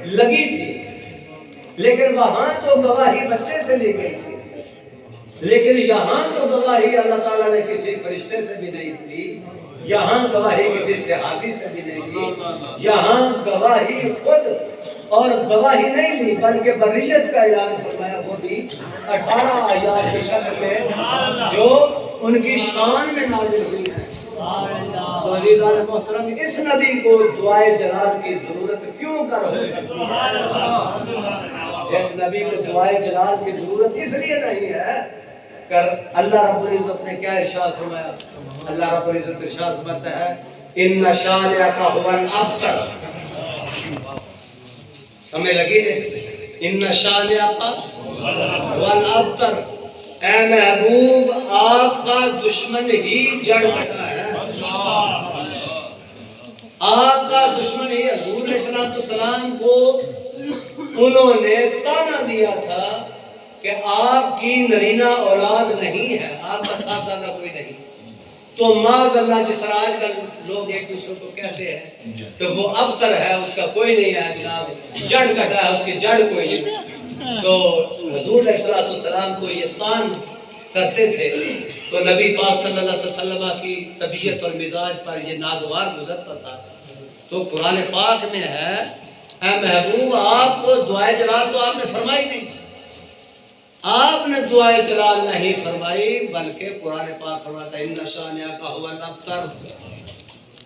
لگی تھی، لیکن وہاں تو گواہی بچے سے لی گئی تھی، لیکن یہاں تو گواہی اللہ تعالیٰ نے کسی فرشتے سے بھی نہیں دی، یہاں گواہی کسی صحابی سے بھی نہیں دی، یہاں گواہی خود اور گواہی نہیں لی بلکہ بریت کا اعلان فرمایا، وہ بھی 18 آیات کی شکل میں جو ان کی شان میں نازل ہوئی ہیں۔ تو عزیزان محترم، اس نبی کو دعائے جلال کی ضرورت کیوں کر ہو سکتی ہے؟ اس نبی کو دعائے جلال کی ضرورت اس لیے نہیں ہے کہ اللہ رب العزت نے کیا ارشاد فرمایا؟ اللہ رب العزت ارشاد فرماتا ہے ان شانئک هو الابتر، سمجھ لگی ہے؟ ان شانئک هو الابتر، اے محبوب آپ کا دشمن ہی جڑ کٹا ہے، آپ کا دشمن ہی۔ حضور علیہ السلام کو انہوں نے تانا دیا تھا کہ آپ کی نرینہ اولاد نہیں ہے، آپ کا ساتھ دادا کوئی نہیں، تو معاذ اللہ جس طرح آج کل لوگ ایک دوسرے کو کہتے ہیں کہ وہ ابتر ہے، اس کا کوئی نہیں ہے جناب، جڑ کٹا ہے، اس کی جڑ کوئی نہیں، تو حضور علیہ السلام کو یہ تان کرتے تھے، تو نبی پاک صلی اللہ علیہ وسلم کی طبیعت اور مزاج پر یہ ناگوار گزرتا تھا۔ تو قرآن پاک میں ہے اے محبوب آپ کو دعائے جلال تو آپ نے فرمائی نہیں، آپ نے دعائے جلال نہیں فرمائی، بلکہ قرآن پاک فرماتا ہے ان شانئک هو الابتر،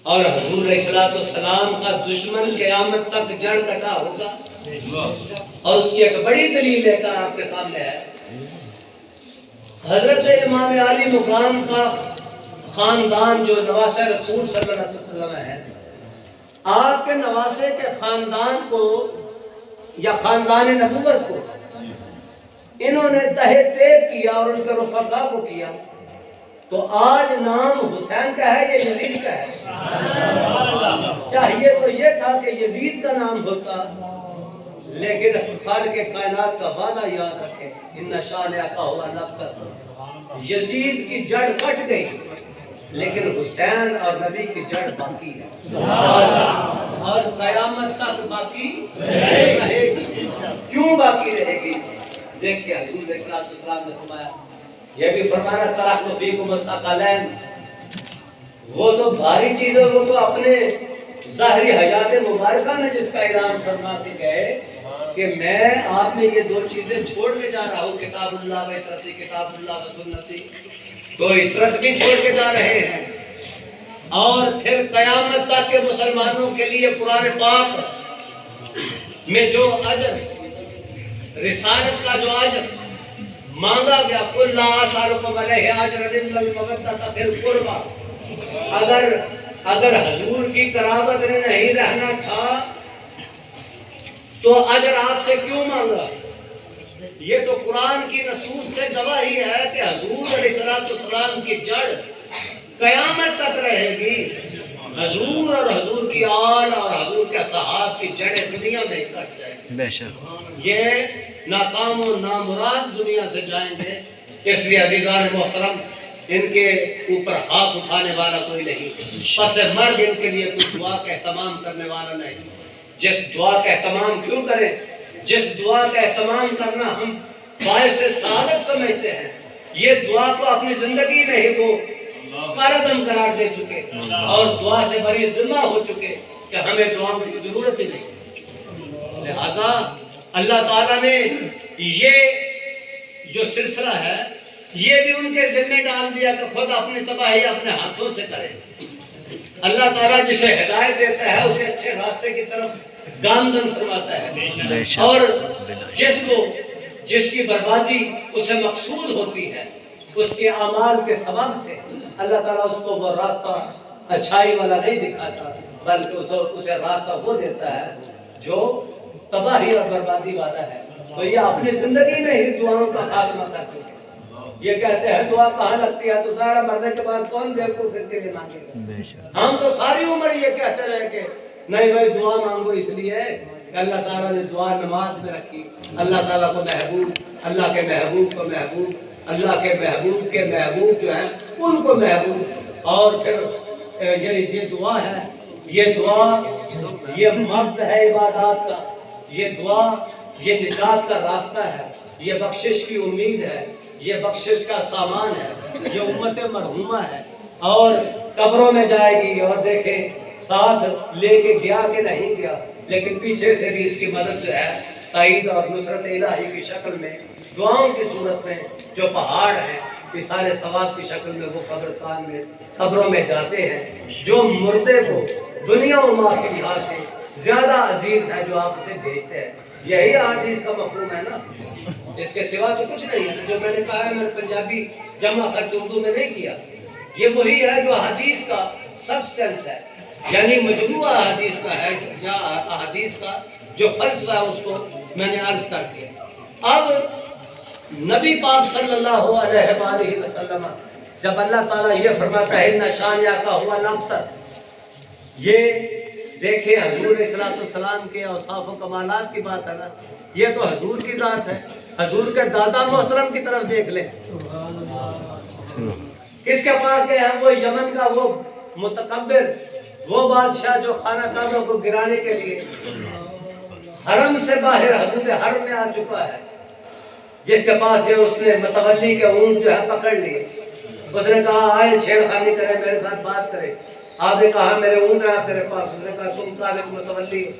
اور حضور علیہ السلام کا دشمن قیامت تک جڑ کٹا ہوگا، اور اس کی ایک بڑی دلیل ہے کہ آپ کے سامنے ہے، حضرت امام علی مقام کا خاندان جو نواسہ رسول صلی اللہ علیہ وسلم ہے، آپ کے نواسے کے خاندان کو یا خاندان نبوت کو انہوں نے تہہ تیغ کیا اور ان کے رفقا کو کیا، تو آج نام حسین کا ہے یا یزید کا ہے؟ چاہیے تو یہ تھا کہ یزید کا نام ہوتا، لیکن خالق کائنات کا وعدہ یاد رکھے ان شانئک هو الابتر، یزید کی جڑ کٹ گئی لیکن حسین اور نبی کی جڑ باقی ہے، اور قیامت تک باقی رہے گی۔ کیوں باقی رہے گی؟ دیکھیے حضور علیہ السلام نے فرمایا، یہ بھی فرمانا ترکت فیکم الثقلین، وہ تو بھاری چیزیں، وہ تو اپنے ظاہری حیات مبارکہ میں جس کا اعلان فرما کے گئے کہ میں آپ میں یہ دو چیزیں چھوڑ کے جا رہا ہوں، کتاب اللہ و عترتی، کتاب اللہ و سنتی، تو عطرت بھی چھوڑ کے جا رہے ہیں، اور پھر قیامت تک کے مسلمانوں کے لیے قرآن پاک میں جو اجر، رسالت کا جو اجر مانگا گیا، قل لا اسألکم علیہ اجرا الا المودۃ فی القربى، اگر حضور کی قرابت نے نہیں رہنا تھا تو اجر آپ سے کیوں مانگا؟ یہ تو قرآن کی نصوص سے گواہی ہے کہ حضور علیہ السلام کی جڑ قیامت تک رہے گی، حضور اور حضور کی آل اور حضور کے صحاب کی جڑیں دنیا میں کٹ جائیں گی، بے شک یہ ناکام و نامراد دنیا سے جائیں گے۔ اس لیے عزیزان محترم، ان کے اوپر ہاتھ اٹھانے والا کوئی نہیں، پس مرگ ان کے لیے کوئی دعا کا اہتمام کرنے والا نہیں۔ جس دعا کا اہتمام کیوں کریں؟ جس دعا کا اہتمام کرنا ہم باعث سعادت سمجھتے ہیں، یہ دعا کو اپنی زندگی میں ہی وہ کارآمد قرار دے چکے اور دعا سے بڑی ذمہ ہو چکے کہ ہمیں دعاؤں کی ضرورت ہی نہیں۔ لہذا اللہ تعالیٰ نے یہ جو سلسلہ ہے یہ بھی ان کے ذمہ ڈال دیا کہ خود اپنی تباہی اپنے ہاتھوں سے کرے۔ اللہ تعالیٰ جسے ہدایت دیتا ہے اسے اچھے راستے کی طرف گامزن فرماتا ہے، اور جس کی بربادی اسے مقصود ہوتی ہے اس کے اعمال کے سبب سے اللہ تعالیٰ اس کو وہ راستہ اچھائی والا نہیں دکھاتا، بلکہ اسے راستہ وہ دیتا ہے جو تباہی اور بربادی والا ہے۔ تو یہ اپنی زندگی میں ہی دعاؤں کا خاتمہ کر چکے۔ یہ کہتے ہیں دعا کہاں لگتی ہے؟ تو ظاہر مرنے کے بعد کون دیر کو پھر کے لیے مانگے گا؟ ہم تو ساری عمر یہ کہتے رہے کہ نہیں بھائی دعا مانگو، اس لیے کہ اللہ تعالیٰ نے دعا نماز میں رکھی، اللہ تعالیٰ کو محبوب، اللہ کے محبوب کو محبوب، اللہ کے محبوب کے محبوب جو ہیں ان کو محبوب، اور پھر یہ دعا ہے، یہ دعا یہ مغز ہے عبادات کا، یہ دعا یہ نجات کا راستہ ہے، یہ بخشش کی امید ہے، یہ بخشش کا سامان ہے، یہ امت مرحومہ ہے اور قبروں میں جائے گی۔ اور دیکھیں ساتھ لے کے گیا کہ نہیں گیا، لیکن پیچھے سے بھی اس کی مدد جو ہے تائید اور نصرت الہی کی شکل میں، دعاؤں کی صورت میں، جو پہاڑ ہیں مثال ثواب کی شکل میں وہ قبرستان میں قبروں میں جاتے ہیں۔ جو مردے کو دنیا و ماں کے لحاظ سے زیادہ عزیز ہے جو آپ اسے بھیجتے ہیں، یہی حدیث کا مفہوم ہے نا، اس کے سوا تو کچھ نہیں ہے۔ جو میں نے کہا ہے میں نے پنجابی جمع خرچ اردو میں نہیں کیا، یہ وہی ہے جو حدیث کا سبسٹنس ہے، یعنی مجموعہ حدیث کا ہے، یا حدیث کا جو فلسفہ ہے اس کو میں نے عرض کر دیا۔ اب نبی پاک صلی اللہ علیہ وآلہ وسلم جب اللہ تعالیٰ یہ فرماتا ہے نہ شانیہ کا ہوا لمسر، یہ دیکھیں حضور علیہ السلام کے اوصاف و کمالات کی بات ہے نا، یہ تو حضور کی ذات ہے۔ حضور کے دادا محترم کی طرف دیکھ لیں، کس کے پاس گئے ہیں؟ وہ یمن کا وہ متکبر، وہ بادشاہ جو خانہ کعبہ کو گرانے کے لیے حرم سے باہر حدود حرم میں آ چکا ہے، جس کے پاس ہے اس نے متولی کے اونٹ جو ہے پکڑ لیے۔ اس نے کہا آئے چھیڑ خانی کرے، میرے ساتھ بات کرے۔ آپ نے کہا میرے اونٹ ہے تیرے پاس، اس نے کہا تم کعبے کے متولی ہو؟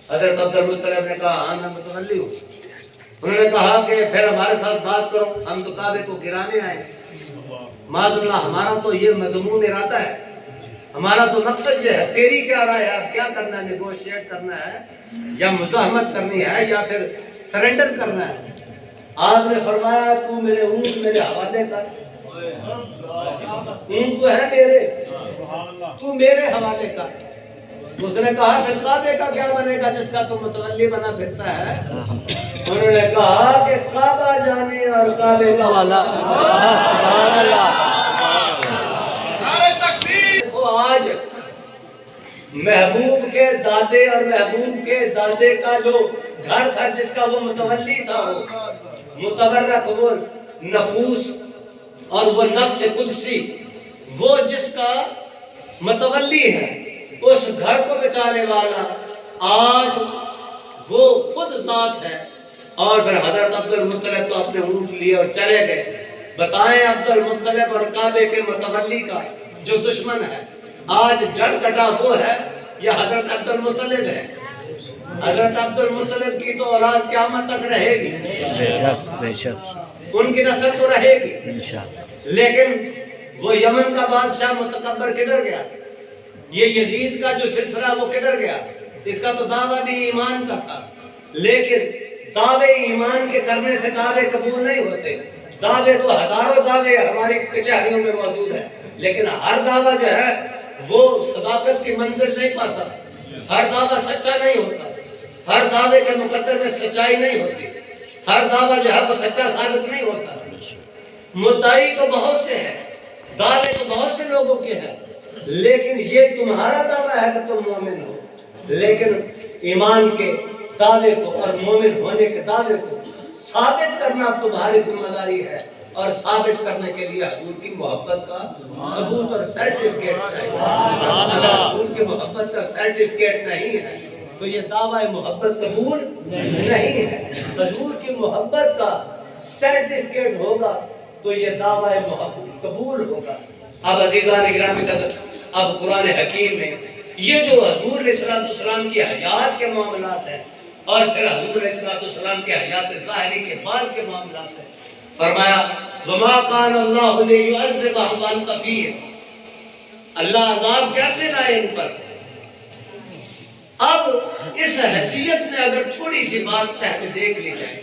حضرت عبد المطلب نے کہا ہاں میں متولی ہوں۔ انہوں نے کہا کہ پھر ہمارے ساتھ بات کرو، ہم تو کعبے کو گرانے آئے۔ معاذ اللہ، ہمارا تو یہ مضمون ارادہ ہے، ہمارا تو مقصد یہ ہے، تیری کیا رائے ہے؟ اب کیا کرنا ہے؟ نیگوشیٹ کرنا ہے یا مزاحمت کرنی ہے یا پھر سرنڈر کرنا ہے؟ آپ نے فرمایا تو میرے اونٹ میرے حوالے کر، اونٹ تو ہے میرے، تو میرے حوالے کر۔ اس نے کہا پھر کعبے کا کیا بنے گا جس کا تو متولی بنا پھرتا ہے؟ انہوں نے کہا کہ کعبہ جانے اور کعبے کا والا۔ دیکھو آج محبوب کے دادے اور محبوب کے دادے کا جو گھر تھا جس کا وہ متولی تھا، وہ متبرک، وہ نفوس اور وہ نفس قدسی، وہ جس کا متولی ہے، اس گھر کو بچانے والا آج وہ خود ذات ہے۔ اور پھر حضرت عبد المطلب تو اپنے اونٹ لیے اور چلے گئے۔ بتائیں عبد المطلب اور کعبے کے متولی کا جو دشمن ہے آج جڑ کٹا وہ ہے یا حضرت عبد المطلب ہے؟ حضرت عبد المطلب کی تو اولاد قیامت تک رہے گی، بے شک ان کی نسل تو رہے گی انشاءاللہ، لیکن وہ یمن کا بادشاہ متکبر کدھر گیا؟ یہ یزید کا جو سلسلہ وہ کدھر گیا؟ اس کا تو دعویٰ بھی ایمان کا تھا، لیکن دعوے ایمان کے کرنے سے دعوے قبول نہیں ہوتے۔ دعوے تو ہزاروں دعوے ہماری کچہریوں میں موجود ہیں، لیکن ہر دعویٰ جو ہے وہ صداقت کی منزل نہیں پاتا، ہر دعویٰ سچا نہیں ہوتا، ہر دعوے کے مقدر میں سچائی نہیں ہوتی، ہر دعویٰ جو ہے وہ سچا ثابت نہیں ہوتا۔ مدعی تو بہت سے ہیں، دعوے تو بہت سے لوگوں کے ہیں، لیکن یہ تمہارا دعویٰ ہے کہ تم مومن ہو، لیکن ایمان کے دعوے کو اور مومن ہونے کے دعوے کو ثابت کرنا تمہاری ذمہ داری ہے، اور ثابت کرنے کے لیے حضور کی محبت کا ثبوت اور سرٹیفکیٹ چاہیے۔ اگر حضور کی محبت کا سرٹیفکیٹ نہیں ہے تو یہ دعویٰ محبت قبول نہیں ہے۔ حضور کی محبت کا سرٹیفکیٹ ہوگا تو یہ دعویٰ محبت قبول ہوگا۔ اب عزیزان گرامی قدر، اب قرآن حکیم میں یہ جو حضور علیہ السلام کی حیات کے معاملات ہیں اور پھر حضور علیہ السلام کے حیات ظاہری کے بعد کے معاملات ہیں، فرمایا وَمَا كَانَ اللَّهُ لِيُعَذِّبَهُمْ وَأَنْتَ فِيهِمْ، اللہ عذاب کیسے لائے ان پر؟ اب اس حیثیت میں اگر تھوڑی سی بات پہلے دیکھ لی جائے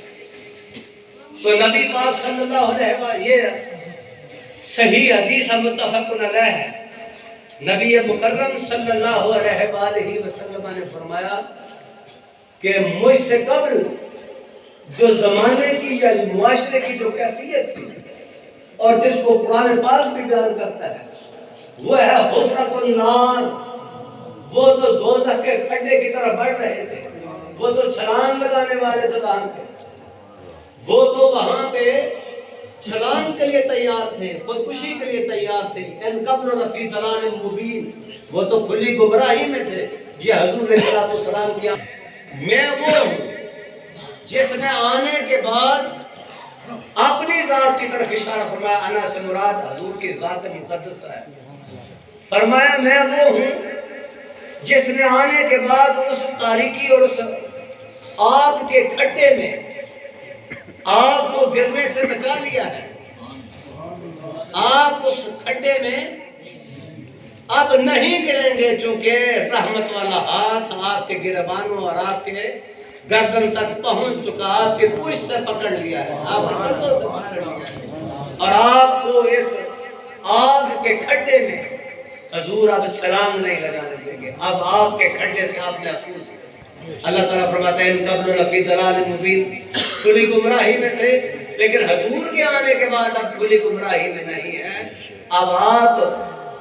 تو نبی پاک صلی اللہ علیہ وسلم، یہ صحیح حدیث متفق علیہ ہے، نبی مکرم صلی اللہ علیہ وآلہ وسلم نے فرمایا کہ مجھ سے قبل جو زمانے کی یا معاشرے کی جو کیفیت تھی اور جس کو قرآن پاک بھی بیان کرتا ہے وہ ہے حفرۃ النار، وہ تو دوزخ کے کھڈے کی طرف بڑھ رہے تھے، وہ تو چھلانگ لگانے والے تھے وہاں پہ، وہ تو وہاں پہ چھلانگ کے لیے تیار تھے، خودکشی کے لیے تیار تھے، ان قبل لفی ضلال مبین، وہ تو کھلی گمراہی میں تھے۔ یہ حضور علیہ السلام کیا، میں وہ ہوں جس نے آنے کے بعد اپنی ذات کی طرف اشارہ فرمایا، انا سے مراد حضور کی ذات مقدس ہے، فرمایا میں وہ ہوں جس نے آنے کے بعد اس تاریکی اور اس آگ کے کھڈے میں آپ کو گرنے سے بچا لیا ہے۔ آپ اس کھڈے میں اب نہیں گریں گے، چونکہ رحمت والا ہاتھ آپ کے گریبانوں اور آپ کے گردن تک پہنچ چکا، آپ کے پشت سے پکڑ لیا ہے، آپ کے کندھوں سے پکڑ لیا ہے، اور آپ کو اس آگ کے کھڈے میں حضور اب چھلانگ نہیں لگانے دیں گے، اب آپ کے کھڈے سے آپ محفوظ ہیں۔ اللہ تعالیٰ فرماتا ہے ان قبل لفی ضلال مبین، کھلی گمراہی میں تھے، لیکن حضور کے آنے کے بعد اب کھلی گمراہی میں نہیں ہے، اب آپ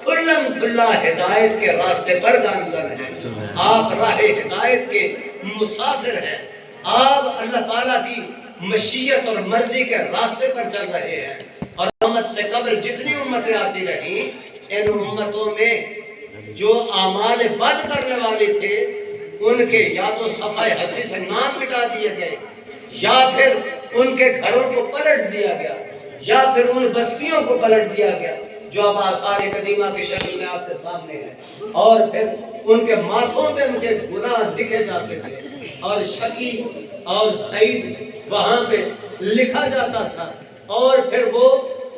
کھلم کھلا ہدایت کے راستے پر گامزن ہیں، آپ راہ ہدایت کے مسافر ہیں، آپ اللہ تعالیٰ کی مشیت اور مرضی کے راستے پر چل رہے ہیں، اور امت سے قبل جتنی امتیں آتی رہیں ان امتوں میں جو اعمال بد کرنے والی تھے ان کے یا تو صفحہ ہستی سے نام مٹا دیے گئے، یا پھر ان کے گھروں کو پلٹ دیا گیا، یا پھر ان بستیوں کو پلٹ دیا گیا جو اب آثار قدیمہ کی شکل میں آپ کے سامنے ہے، اور پھر ان کے ماتھوں پہ ان کے گناہ لکھے جاتے تھے، اور شقی اور سعید وہاں پہ لکھا جاتا تھا، اور پھر وہ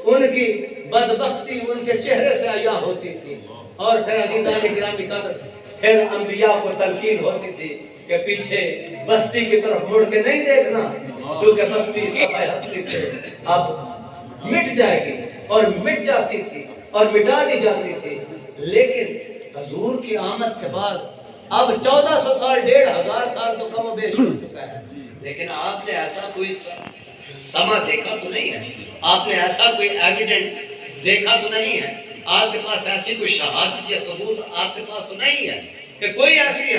ان کی بدبختی ان کے چہرے سے عیاں ہوتی تھی، اور پھر عزیزان گرامی قدر پھر انبیاء کو تلقین ہوتی تھی کہ پیچھے بستی کی طرف مڑ کے نہیں دیکھنا، کیونکہ بستی صفحہ ہستی سے اب مٹ جائے گی، اور مٹ جاتی تھی اور مٹا دی جاتی تھی، لیکن حضور کی آمد کے بعد اب 1400 سال 1500 سال تو کم و بیش ہو چکا ہے، لیکن آپ نے ایسا کوئی سما دیکھا تو نہیں ہے، آپ نے ایسا کوئی ایویڈنس دیکھا تو نہیں ہے، آپ کے پاس ایسی کوئی شہادت یا ثبوت آپ کے پاس تو نہیں ہے کہ کوئی ایسی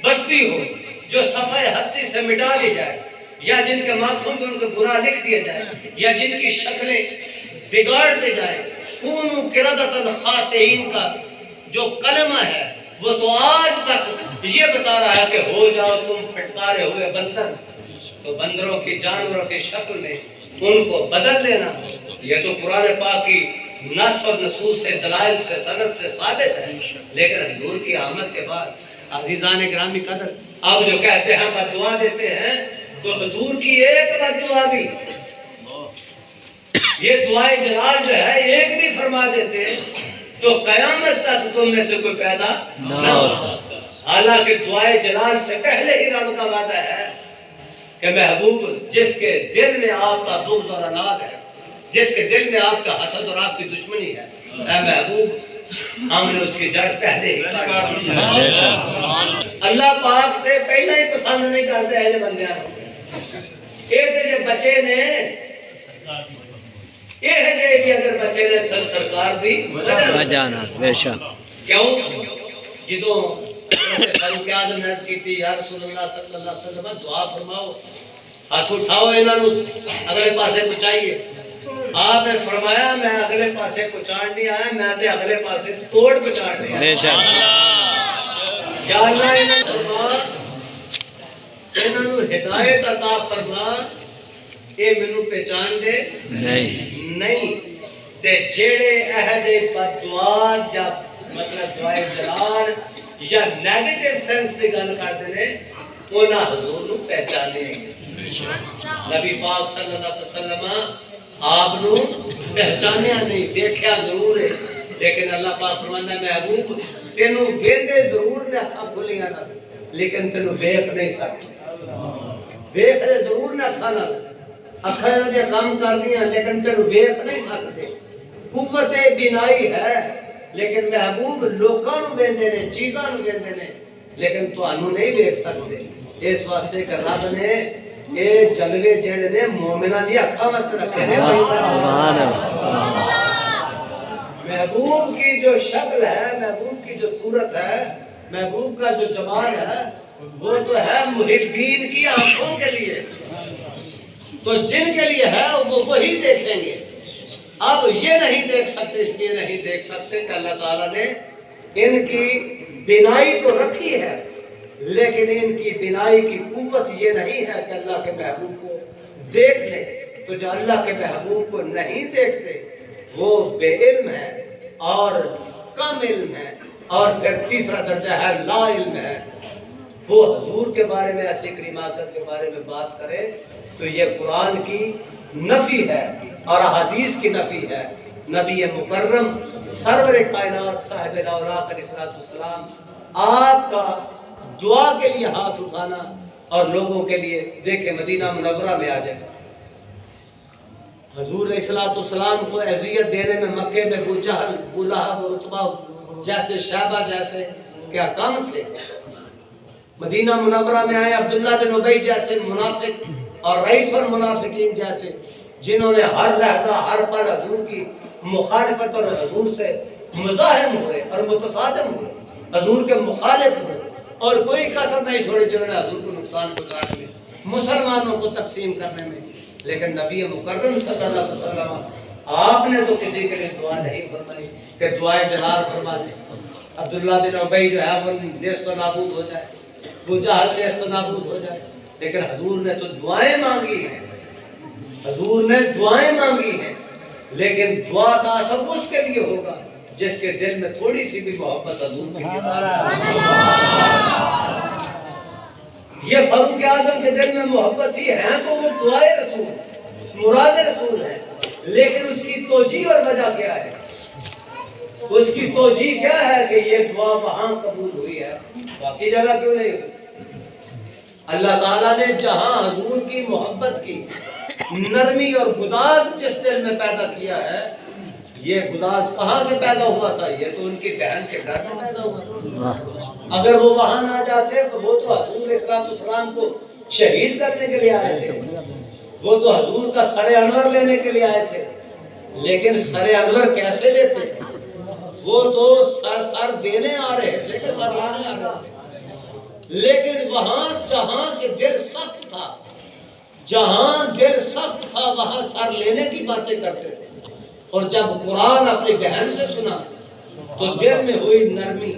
بستی ہو جو صفحہ ہستی سے مٹا دی جائے، یا جن کے ماتھوں پہ ان کو گناہ لکھ دیا جائے، یا جن کی شکلیں بگاڑ دی جائے۔ کونوا قردۃ خاسئین کا جو کلمہ ہے وہ تو آج تک یہ بتا رہا ہے کہ ہو جاؤ تم پھٹکارے ہوئے بندر، تو بندروں کی جانوروں کی شکل میں ان کو بدل لینا، یہ تو قرآن پاک کی نص اور نصوص سے دلائل سے سند سے ثابت ہے، لیکن حضور کی آمد کے بعد عزیزان گرامی قدر اب جو کہتے ہیں بد دعا دیتے ہیں، تو حضور کی ایک بد دعا بھی، یہ دعائے جلال جو ہے ایک بھی فرما دیتے تو قیامت تک تم میں سے کوئی پیدا نہ ہوتا، حالانکہ دعائے جلال سے پہلے ہی رب کا وعدہ ہے کہ محبوب جس کے دل میں آپ کا بغض اور عناد ہے، جس کے دل میں آپ کا حسد اور آپ کی دشمنی ہے، اے محبوب ہم نے اس کی جڑ پہلے ہی کاٹ دی۔ اللہ پاک تے پہلے ہی پسند نہیں کرتے ہیں بندیاں، یہ جو بچے نے یہ ہے کہ اگر بچے نے سرکار دی جانا بے شک کیوں جدوں فاروق اعظم نے عرض کی تھی یا رسول اللہ صلی اللہ علیہ وسلم دعا فرماؤ، ہاتھ اٹھاؤ انہاں نو اگلے پاسے پہنچائیے، آپ نے فرمایا میں اگلے پاسے پہنچان نہیں آیا، میں تے اگلے پاسے توڑ پہنچان نہیں آیا۔ بے شک یا اللہ انہاں فرما انہاں نو ہدایت عطا فرما، اے مینوں پہچان دے نہیں تے جیڑے عہد بد دعا یا مطلب دعائے جلال یا نیگیٹو سینس دی گل کرتے نے انہاں حضور نو پہچانے۔ نبی پاک صلی اللہ علیہ وسلم آپ نو پہچانیا نہیں، دیکھیا ضرور ہے، لیکن اللہ پاک فرماندا ہے محبوب تینوں ویندے ضرور نے اکھاں کھلیاں نہ، لیکن تینوں ویکھ نہیں سکتے، ویکھ رہے ضرور نے اکھاں نہ، اکھاں دے کام کر دیاں لیکن تینوں ویکھ نہیں سکتے، قوت بینائی ہے لیکن محبوب لوکاں نو ویندے نے، چیزاں نو ویندے نے، لیکن تانوں نہیں ویکھ سکتے، اس واسطے کہ رب نے اے جلوے جڑے نے مومناں دی اکھاں واسطے رکھے نے۔ سبحان اللہ، محبوب کی جو شکل ہے، محبوب کی جو صورت ہے، محبوب کا جو جمال ہے وہ تو ہے محبین کی آنکھوں کے لیے، تو جن کے لیے ہے وہ وہی دیکھیں گے، اب یہ نہیں دیکھ سکتے، اس لیے نہیں دیکھ سکتے کہ اللہ تعالیٰ نے ان کی بینائی تو رکھی ہے لیکن ان کی بینائی کی قوت یہ نہیں ہے کہ اللہ کے محبوب کو دیکھ لیں. تو جو اللہ کے محبوب کو نہیں دیکھتے وہ بے علم ہے اور کم علم ہے. اور پھر تیسرا درجہ ہے لا علم ہے. وہ حضور کے بارے میں ایسی کریمات کے بارے میں بات کرے تو یہ قرآن کی نفی ہے اور احادیث کی نفی ہے. نبی مکرم سرور کائنات صاحب الاوراق علیہ السلام آپ کا دعا کے لیے ہاتھ اٹھانا اور لوگوں کے لیے دیکھیں مدینہ منورہ میں آ جائے حضور علیہ السلام کو اذیت دینے میں مکے میں ابو جہل، ابو لہب، عتبہ جیسے، شیبہ جیسے کیا کام تھے. مدینہ منورہ میں آئے عبداللہ بن ابی جیسے منافق اور رئیس المنافقین جیسے جنہوں نے ہر لحظہ ہر پل حضور کی مخالفت اور حضور سے مزاحم ہوئے اور متصادم ہوئے، حضور کے مخالف ہوئے اور کوئی کسر نہیں چھوڑی جنہوں نے حضور کو نقصان پہنچا دیا مسلمانوں کو تقسیم کرنے میں. لیکن نبی مکرم صلی اللہ علیہ وسلم آپ نے تو کسی کے لیے دعا نہیں فرمائی کہ دعائیں جلال فرما دیں. عبداللہ بن ابی جو ہے وہ نیست و نابود ہو جائے، وہ جہل نیست و نابود ہو جائے. لیکن حضور نے تو دعائیں مانگی ہیں، حضور نے دعائیں مانگی ہیں. لیکن دعا کا اثر اس کے لیے ہوگا جس کے دل میں تھوڑی سی بھی محبت حضور کے لیے یہ فاروق اعظم کے دل میں محبت ہی ہے تو وہ دعائے رسول مراد رسول ہے. لیکن اس کی توجیہ اور وجہ کیا ہے؟ اس کی توجیہ کیا ہے کہ یہ دعا وہاں قبول ہوئی ہے باقی جگہ کیوں نہیں ہوئی؟ اللہ تعالیٰ نے جہاں حضور کی محبت کی نرمی اور گداز جس دل میں پیدا کیا ہے، یہ گداز کہاں سے پیدا ہوا تھا؟ یہ تو ان کی بہن کے گھر میں پیدا ہوا تھا. اگر وہ وہاں نہ جاتے تو وہ تو حضور علیہ السلام کو شہید کرنے کے لیے آئے تھے، وہ تو حضور کا سر انور لینے کے لیے آئے تھے. لیکن سر انور کیسے لیتے؟ وہ تو سر دینے آ رہے تھے کہ سر لانے آ رہے تھے. لیکن وہاں جہاں سے دل سخت تھا، جہاں دل سخت تھا وہاں سر لینے کی باتیں کرتے تھے. اور جب قرآن اپنی بہن سے سنا تو دل میں ہوئی نرمی.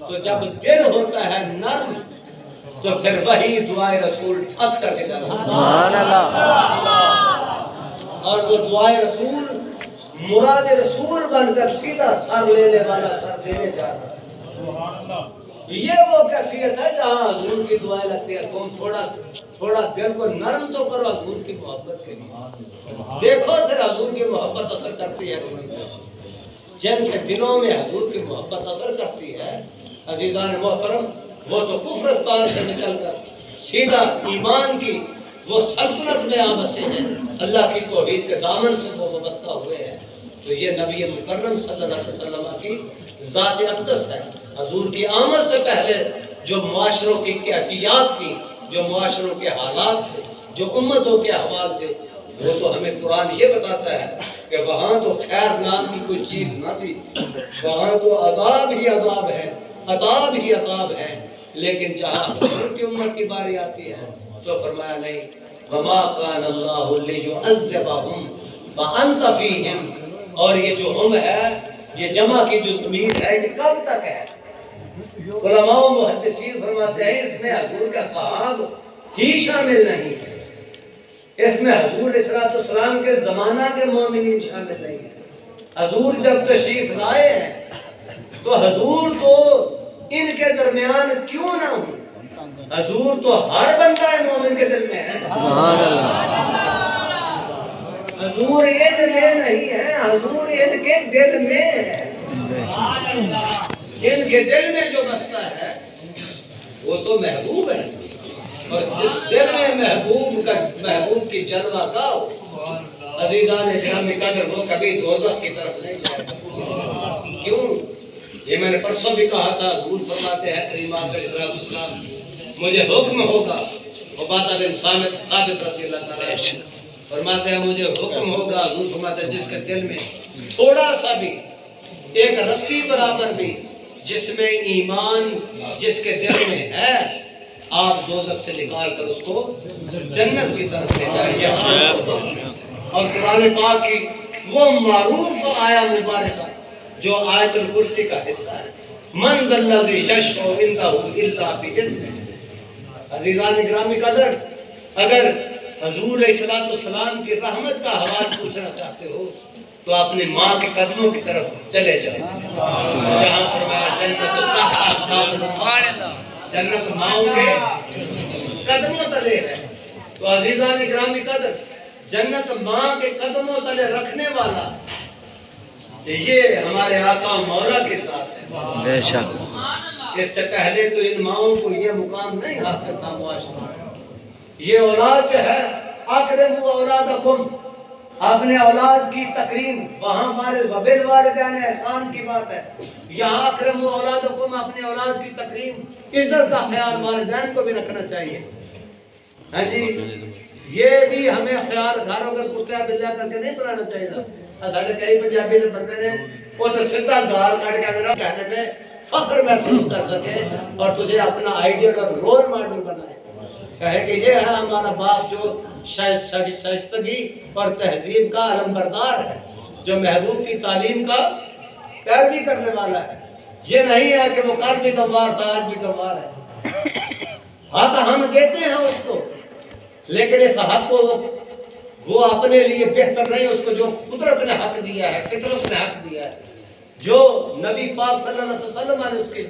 تو جب دل ہوتا ہے نرم تو پھر وہی دعائے رسول ٹھک کر کے جاتا ہے. سبحان اللہ. اور وہ دعائے رسول مراد رسول بن کر سیدھا سر لینے والا سر دینے جا رہا ہے. یہ وہ کیفیت ہے جہاں حضور کی دعائیں لگتی ہے. تم تھوڑا دل کو نرم تو کرو حضور کی محبت کے لیے. دیکھو پھر حضور کی محبت اثر کرتی ہے. جن کے دلوں میں حضور کی محبت اثر کرتی ہے عزیزان محترم، وہ تو کفرستان سے نکل کر سیدھا ایمان کی وہ سلطنت میں آ بسے ہیں، اللہ کی توحید کے دامن سے وہ وابستہ ہوئے ہیں. تو یہ نبی مکرم صلی اللہ علیہ وسلم کی ذات اقدس ہے. حضور کی آمد سے پہلے جو معاشروں کی کیفیات تھی، جو معاشروں کے حالات تھے، جو امتوں کے احوال تھے، وہ تو ہمیں قرآن یہ بتاتا ہے کہ وہاں تو خیر نام کی کوئی چیز نہ تھی، وہاں تو عذاب ہی عذاب ہے، عذاب ہی عذاب ہے. لیکن جہاں حضور کی امت کی باری آتی ہے تو فرمایا نہیں وما کان اللہ لیعذبہم وانت فیہم. اور یہ جو ہم ہے یہ جمع کی جو ضمیر ہے یہ کب تک ہے؟ علماء و محدثین فرماتے ہیں اس میں حضور کا صحاب ہی شامل نہیں ہے، اس میں حضور علیہ السلام کے زمانہ کے مومنین شامل نہیں ہیں. حضور جب تشریف لائے ہیں تو حضور تو ان کے درمیان کیوں نہ ہوں؟ حضور تو ہر بندہ مومن کے دل میں ہے. سبحان اللہ. حضور ان میں نہیں ہے، حضور ان کے دل میں ہے. ان کے دل میں جو بستا ہے وہ تو محبوب ہے. اور جس دل میں محبوب کی جلوہ گاہ ہو عزیزان گرامی قدر وہ کبھی دوزخ کی طرف نہیں جائے گا. کیوں؟ یہ میں نے پرسوں بھی کہا تھا. حضور فرماتے ہیں کریم علیہ السلام مجھے حکم ہوگا، عبادہ بن ثابت رضی اللہ تعالیٰ فرماتے ہیں مجھے حکم ہوگا. حضور فرماتے ہیں جس کے دل میں تھوڑا سا بھی ایک رتی برابر بھی جس میں ایمان جس کے دل میں ہے آپ دوزخ سے نکال کر اس کو جنت کی طرف لے جائیں. اور قرآن پاک کی وہ معروف آیا مبارکہ جو آیت الکرسی کا حصہ ہے، من ذا الذی یشفع عنده الا باذنہ۔ عزیزان گرامی قدر، اگر حضور علیہ السلام کی رحمت کا حوال پوچھنا چاہتے ہو تو اپنی ماں کے قدموں کی طرف چلے جاؤ، جہاں فرمایا جنت تحت اصحاب الانہار، جنت ماؤں کے قدموں تلے ہے۔ تو عزیزان گرامی قدر، جنت ماں کے قدموں تلے رکھنے والا یہ ہمارے آقا مولا کے ساتھ ہے۔ بے شک اس سے پہلے تو ان ماؤں کو یہ مقام نہیں حاصل تھا معاشرہ۔ یہ اولاد جو ہے، اکرموا اولادکم، اپنے اولاد کی تکریم، وہاں وبالوالدین احسان کی بات ہے، یہاں اکرموا اولادکم، اپنے اولاد کی تکریم، عزت کا خیال والدین کو بھی رکھنا چاہیے۔ ہاں جی، یہ بھی ہمیں خیال گھروں کا کتا بلا کر کے نہیں بنانا چاہیے تھا۔ ساڑھے کئی پنجابی سے بندے نے وہ تو سدھا گال کاٹ کے اندر کہنے میں فخر محسوس کر سکے اور تجھے اپنا آئیڈیل اور رول ماڈل بنائے، کہے کہ یہ ہے ہمارا باپ جو شائستگی اور تہذیب کا علمبردار ہے، جو محبوب کی تعلیم کا پیروی کرنے والا ہے۔ یہ نہیں ہے کہ وہ کل بھی گنوار تھا آج بھی گنوار ہے۔ حق ہم دیتے ہیں اس کو، لیکن اس حق کو وہ اپنے لیے بہتر نہیں، اس کو جو قدرت نے حق دیا ہے، فطرت نے حق دیا ہے، جو نبی پاک صلی اللہ علیہ وسلم نے اس کے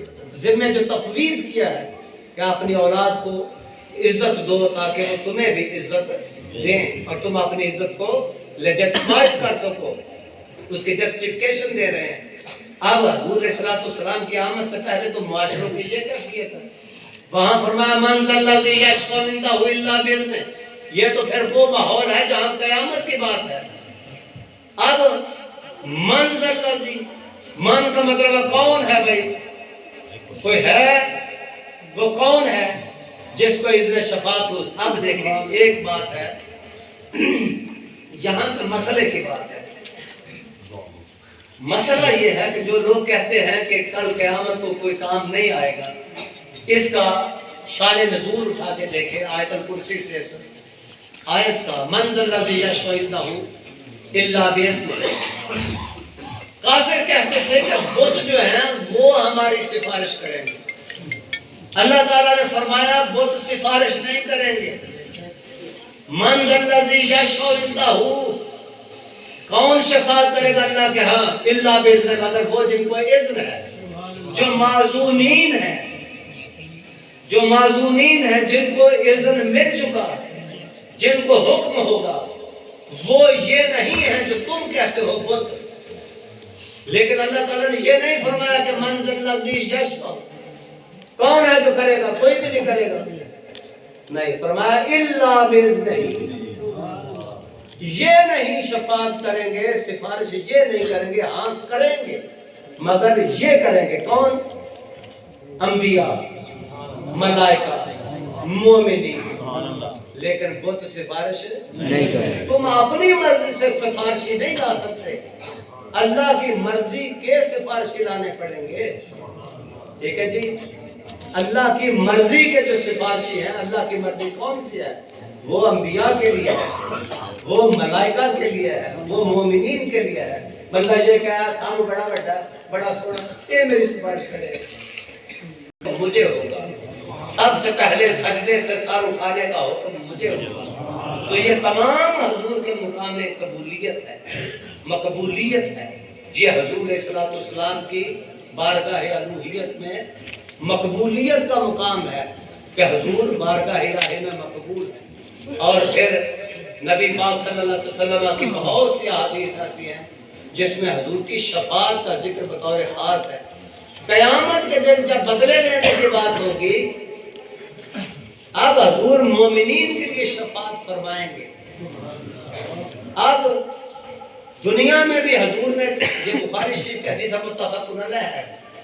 ذمہ جو تفویض کیا ہے کہ اپنی اولاد کو عزت دو تاکہ وہ تمہیں بھی عزت دیں اور تم اپنی عزت کو لیجٹمائز کر سکو، اس کی جسٹیفیکیشن دے رہے ہیں۔ اب حضور علیہ السلام کی آمد سے پہلے تو معاشروں کی یہ کیفیت ہے۔ وہاں فرمایا من ذا الذی یشفع عنده الا باذنہ، یہ تو پھر وہ ماحول ہے جہاں قیامت کی بات ہے۔ اب من ذا الذی، من کا مطلب کون ہے بھائی؟ کوئی ہے، وہ کون ہے جس کو اذن شفاعت ہو؟ اب دیکھیں ایک بات ہے، یہاں پہ مسئلے کی بات ہے۔ مسئلہ یہ ہے کہ جو لوگ کہتے ہیں کہ کل قیامت کو کوئی کام نہیں آئے گا، اس کا شان نزول اٹھا کے دیکھیں آیت الکرسی سے آیت کا، من ذا الذی یشفع عنده الا باذنہ۔ کافر کہتے تھے کہ بت جو ہیں وہ ہماری سفارش کریں گے، اللہ تعالیٰ نے فرمایا بت سفارش نہیں کریں گے۔ من ذا الذی یشفع عنده، کون شفاعت کرے گا اللہ کے ہاں؟ الا باذنہ، مگر وہ جن کو اذن ہے، جو معزونین ہیں، جو معزونین ہیں، جن کو اذن مل چکا، جن کو حکم ہوگا، وہ یہ نہیں ہے جو تم کہتے ہو بت۔ لیکن اللہ تعالیٰ نے یہ نہیں فرمایا کہ من ذا الذی یشفع، کون ہے جو کرے گا؟ کوئی بھی نہیں کرے گا، نہیں، فرمایا الا باذنہ، یہ نہیں شفاعت کریں گے، سفارش یہ نہیں کریں گے، ہاں کریں گے مگر یہ کریں گے کون؟ انبیاء، ملائکہ، مومنین، لیکن بت سفارش نہیں کریں۔ تم اپنی مرضی سے سفارشی نہیں لا سکتے، اللہ کی مرضی کے سفارشی لانے پڑیں گے، ٹھیک ہے جی؟ اللہ کی مرضی کے جو سفارشی ہیں، اللہ کی مرضی کون سی ہے؟ وہ انبیاء کے لیے ہے، وہ ملائکہ کے لیے ہے، وہ مومنین کے لیے ہے۔ بندہ یہ کہا تھا بڑا بڑا بڑا سونا، یہ میری سفارش کرے مجھے ہوگا، سب سے پہلے سجدے سے سر اٹھانے کا حکم مجھے ہوگا۔ تو یہ تمام حضور کے مقام قبولیت ہے، مقبولیت ہے۔ یہ حضور علیہ السلام کی بارگاہ الوہیت میں مقبولیت کا مقام ہے کہ حضور بارگاہ الہی میں مقبول ہے۔ اور پھر نبی پاک صلی اللہ علیہ وسلم کی بہت سی احادیث ایسی ہیں جس میں حضور کی شفاعت کا ذکر بطور خاص ہے۔ قیامت کے دن جب بدلے لینے کی بات ہوگی، اب حضور مومنین کے لیے شفاعت فرمائیں گے۔ اب دنیا میں بھی حضور نے، یہ بخاری شریف کی حدیث متفق علیہ ہے،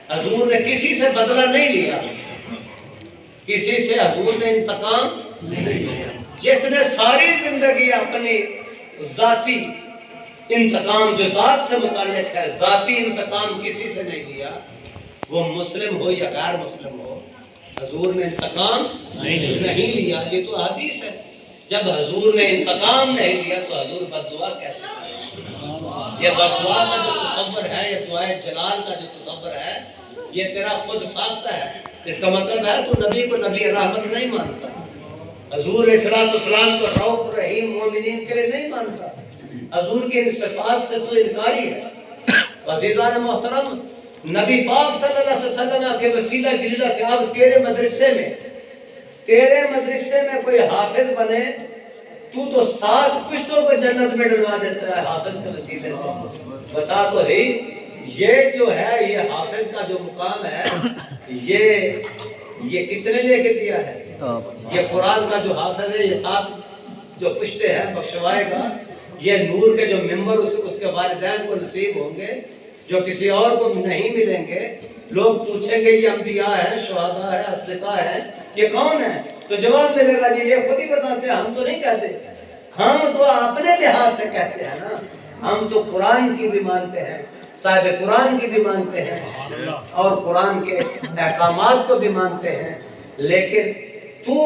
حضور نے کسی سے بدلہ نہیں لیا، کسی سے حضور نے انتقام نہیں لیا۔ جس نے ساری زندگی اپنی ذاتی انتقام جو ذات سے متعلق ہے، ذاتی انتقام کسی سے نہیں لیا، وہ مسلم ہو یا غیر مسلم ہو، حضور نے انتقام نہیں لیا۔ یہ تو حدیث ہے۔ جب حضور نے انتقام نہیں لیا تو حضور بددعا کیسے کرے؟ یہ بددعا کا جو تصور ہے، یہ دعائے جلال کا جو تصور ہے، یہ تیرا خود ساختہ ہے، اس کا مطلب ہے تو نبی کو نبی رحمت نہیں مانتا، حضور علیہ السلام کو رؤوف رحیم مومنین کے لیے نہیں مانتا، حضور کے ان صفات سے تو انکاری ہے۔ عزیزان محترم، نبی پاک صلی اللہ علیہ وسلم کے وسیلہ جلیلہ سے اب تیرے مدرسے میں کوئی حافظ بنے تو 7 پشتوں کو جنت میں ڈلوا دیتا ہے حافظ کے وسیلے سے۔ بتا تو ہی یہ جو ہے، یہ حافظ کا جو مقام ہے، یہ کس نے لے کے دیا ہے؟ یہ قرآن کا جو حافظ ہے، یہ 7 جو پشتے ہیں بخشوائے گا، یہ نور کے جو ممبر اس کے والدین کو نصیب ہوں گے، جو کسی اور کو نہیں ملیں گے۔ لوگ پوچھیں گے یہ انبیاء ہیں، شہداء ہیں، اصدقاء ہیں، یہ کون ہیں؟ تو جواب ملے گا جی یہ خود ہی بتاتے ہیں، ہم تو نہیں کہتے، ہم تو اپنے لحاظ سے کہتے ہیں نا، ہم تو قرآن کی بھی مانتے ہیں، صاحب قرآن کی بھی مانتے ہیں، اور قرآن کے احکامات کو بھی مانتے ہیں۔ لیکن تو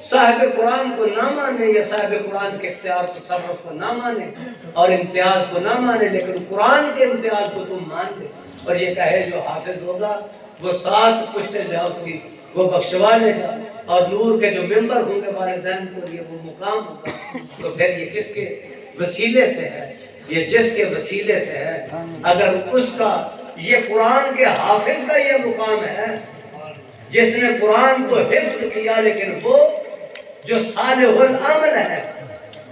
صاحب قرآن کو نہ مانے یا صاحب قرآن کے اختیار تصرف کو نہ مانے اور امتیاز کو نہ مانے، لیکن قرآن کے امتیاز کو تم مان لے اور یہ کہے جو حافظ ہوگا وہ 7 پشتے جو اس کی وہ بخشوا لے گا اور نور کے جو ممبر ہوں گے والدین کو یہ وہ مقام ہوگا، تو پھر یہ کس کے وسیلے سے ہے؟ یہ جس کے وسیلے سے ہے۔ اگر اس کا یہ قرآن کے حافظ کا یہ مقام ہے جس نے قرآن کو حفظ کیا، لیکن وہ جو صالح العمل ہے،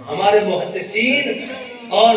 ہمارے محدثین اور